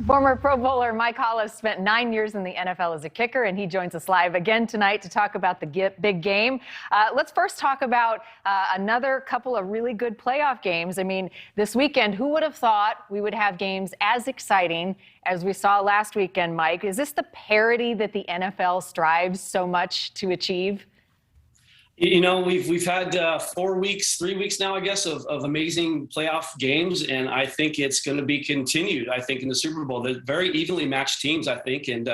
Former Pro Bowler Mike Hollis spent 9 years in the NFL as a kicker, and he joins us live again tonight to talk about the big game. Let's first talk about another couple of really good playoff games. I mean, this weekend, who would have thought we would have games as exciting as we saw last weekend, Mike? Is this the parity that the NFL strives so much to achieve? You know, we've had 3 weeks now, I guess, of amazing playoff games, and I think it's going to be continued. I think in the Super Bowl, they're very evenly matched teams, I think, and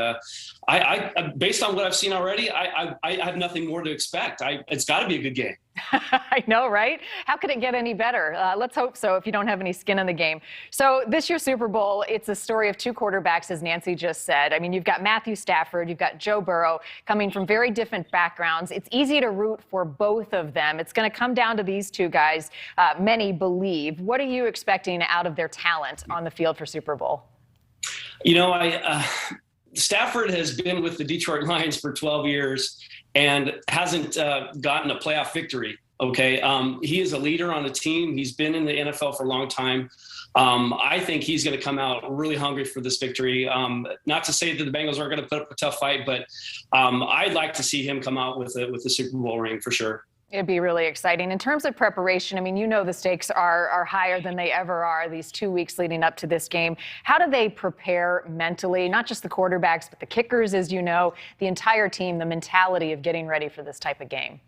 I based on what I've seen already, I have nothing more to expect. It's got to be a good game. I know, right? How could it get any better? Let's hope so if you don't have any skin in the game. So this year's Super Bowl, it's a story of two quarterbacks, as Nancy just said. I mean, you've got Matthew Stafford, you've got Joe Burrow coming from very different backgrounds. It's easy to root for both of them. It's going to come down to these two guys, many believe. What are you expecting out of their talent on the field for Super Bowl? You know, Stafford has been with the Detroit Lions for 12 years and hasn't gotten a playoff victory. Okay. He is a leader on the team. He's been in the NFL for a long time. I think he's going to come out really hungry for this victory. Not to say that the Bengals aren't going to put up a tough fight, but I'd like to see him come out with the Super Bowl ring for sure. It'd be really exciting. In terms of preparation, I mean, you know the stakes are higher than they ever are these 2 weeks leading up to this game. How do they prepare mentally, not just the quarterbacks, but the kickers, as you know, the entire team, the mentality of getting ready for this type of game?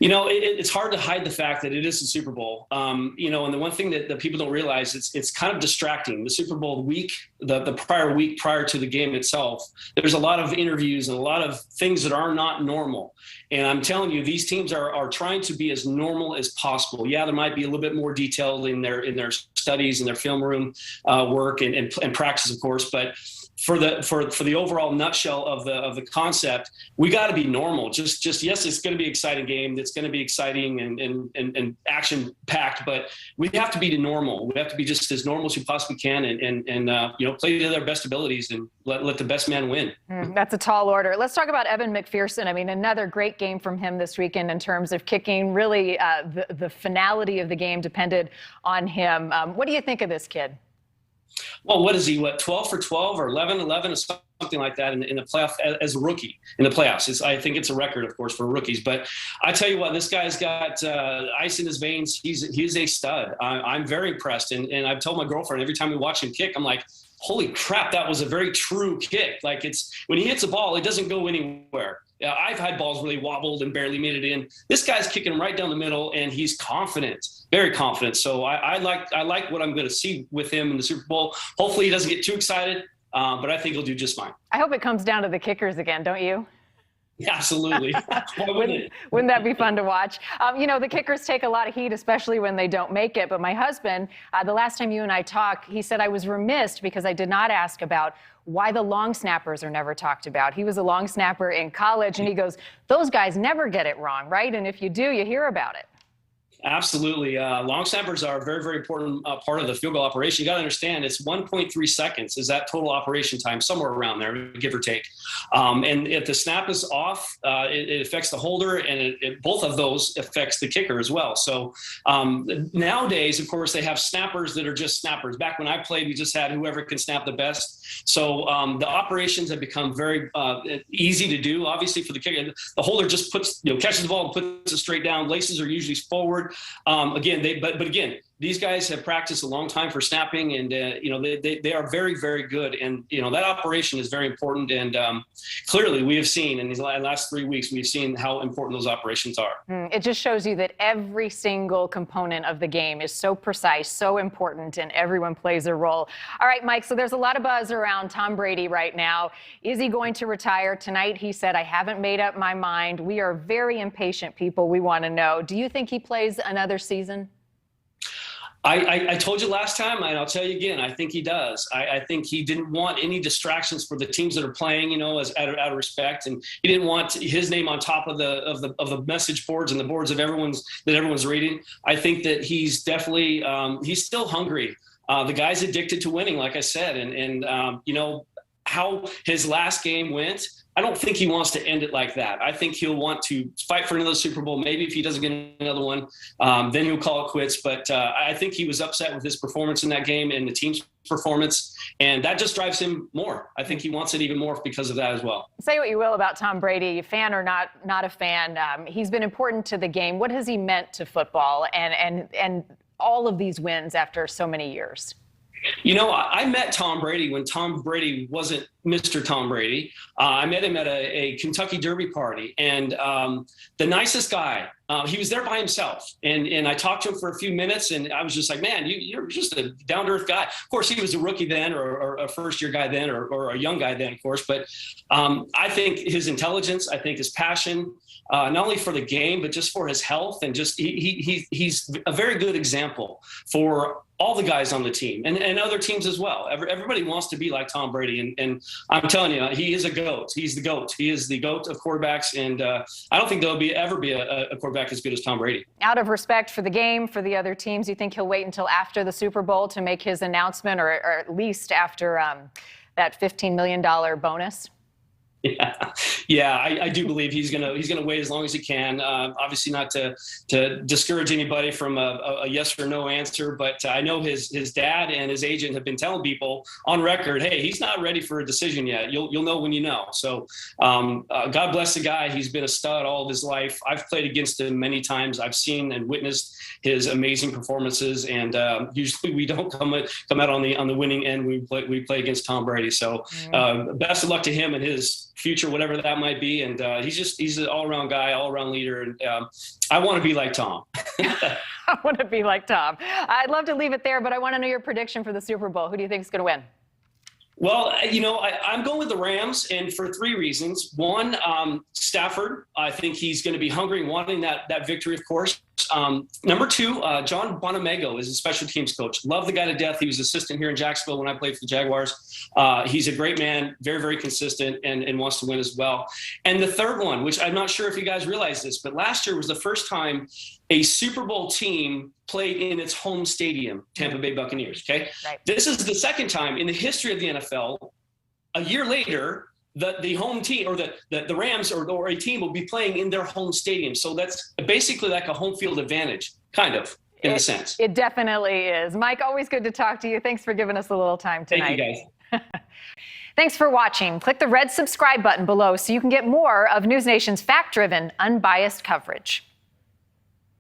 You know, it's hard to hide the fact that it is the Super Bowl. You know, and the one thing that people don't realize, it's kind of distracting. The Super Bowl week, the prior week prior to the game itself, there's a lot of interviews and a lot of things that are not normal. And I'm telling you, these teams are trying to be as normal as possible. Yeah, there might be a little bit more detail in their studies and their film room work and practice, of course, but for the overall nutshell of the concept, we got to be normal. Just yes, it's going to be an exciting game. It's going to be exciting and action packed, but we have to be normal. We have to be just as normal as we possibly can, and you know, play to their best abilities and let the best man win. That's a tall order. Let's talk about Evan Mcpherson. I mean, another great game from him this weekend in terms of kicking. Really, the finality of the game depended on him. What do you think of this kid? Well, what is he? 12 for 12 or 11 or something like that in the playoff as a rookie in the playoffs. I think it's a record, of course, for rookies. But I tell you what, this guy's got ice in his veins. He's a stud. I'm very impressed, and I've told my girlfriend every time we watch him kick, I'm like, holy crap, that was a very true kick. Like, it's when he hits a ball, it doesn't go anywhere. I've had balls really wobbled and barely made it in. This guy's kicking right down the middle, and he's confident, very confident. So I like what I'm going to see with him in the Super Bowl. Hopefully he doesn't get too excited, but I think he'll do just fine. I hope it comes down to the kickers again, don't you? Yeah, absolutely. Why wouldn't it? Wouldn't that be fun to watch? You know, the kickers take a lot of heat, especially when they don't make it. But my husband, the last time you and I talked, he said I was remiss because I did not ask about why the long snappers are never talked about. He was a long snapper in college, and he goes, those guys never get it wrong, right? And if you do, you hear about it. Absolutely. Long snappers are a very, very important part of the field goal operation. You got to understand it's 1.3 seconds is that total operation time, somewhere around there, give or take. And if the snap is off, it affects the holder, and both of those affects the kicker as well. So nowadays, of course, they have snappers that are just snappers. Back when I played, we just had whoever can snap the best. So the operations have become very easy to do. Obviously, for the kicker, the holder just catches the ball and puts it straight down. Laces are usually forward. Again, these guys have practiced a long time for snapping, and you know, they are very, very good. And you know, that operation is very important. And clearly, we have seen in these last 3 weeks, we've seen how important those operations are. It just shows you that every single component of the game is so precise, so important, and everyone plays a role. All right, Mike. So there's a lot of buzz around Tom Brady right now. Is he going to retire tonight? He said, "I haven't made up my mind." We are very impatient people. We want to know. Do you think he plays another season? I told you last time, and I'll tell you again, I think he does. I think he didn't want any distractions for the teams that are playing, you know, as out of respect, and he didn't want his name on top of the message boards and the boards of everyone's reading. I think that he's definitely he's still hungry. The guy's addicted to winning, like I said, and you know how his last game went. I don't think he wants to end it like that. I think he'll want to fight for another Super Bowl. Maybe if he doesn't get another one, then he'll call it quits. But I think he was upset with his performance in that game and the team's performance, and that just drives him more. I think he wants it even more because of that as well. Say what you will about Tom Brady, fan or not a fan, he's been important to the game. What has he meant to football and all of these wins after so many years? You know, I met Tom Brady when Tom Brady wasn't Mr. Tom Brady. I met him at a Kentucky Derby party, and the nicest guy. He was there by himself, and I talked to him for a few minutes, and I was just like, man, you're just a down-to-earth guy. Of course, he was a rookie then, or a first-year guy then, or a young guy then, of course. But I think his intelligence, I think his passion, not only for the game, but just for his health, and just he's a very good example for all the guys on the team and other teams as well. Everybody wants to be like Tom Brady. And I'm telling you, he is a GOAT. He's the GOAT. He is the GOAT of quarterbacks. And I don't think there'll ever be a quarterback as good as Tom Brady. Out of respect for the game, for the other teams, you think he'll wait until after the Super Bowl to make his announcement, or at least after that $15 million bonus? Yeah, I do believe he's gonna wait as long as he can. Obviously, not to discourage anybody from a yes or no answer, but I know his dad and his agent have been telling people on record, hey, he's not ready for a decision yet. You'll know when you know. So God bless the guy. He's been a stud all of his life. I've played against him many times. I've seen and witnessed his amazing performances, and usually we don't come out on the winning end. We play against Tom Brady. So best of luck to him and his future, whatever that might be. And he's an all-around guy, all-around leader. And I want to be like Tom. I want to be like Tom. I'd love to leave it there, but I want to know your prediction for the Super Bowl. Who do you think is going to win? Well, you know, I'm going with the Rams, and for three reasons. One, Stafford. I think he's going to be hungry and wanting that victory, of course. Number two, John Bonamego is a special teams coach. Love the guy to death. He was assistant here in Jacksonville when I played for the Jaguars. He's a great man, very, very consistent, and wants to win as well. And the third one, which I'm not sure if you guys realize this, but last year was the first time a Super Bowl team played in its home stadium, Tampa Bay Buccaneers. Okay, right. This is the second time in the history of the NFL. A year later, the home team or the Rams or a team will be playing in their home stadium. So that's basically like a home field advantage, kind of, in a sense. It definitely is. Mike, always good to talk to you. Thanks for giving us a little time tonight. Thank you, guys. Thanks for watching. Click the red subscribe button below so you can get more of NewsNation's fact-driven, unbiased coverage.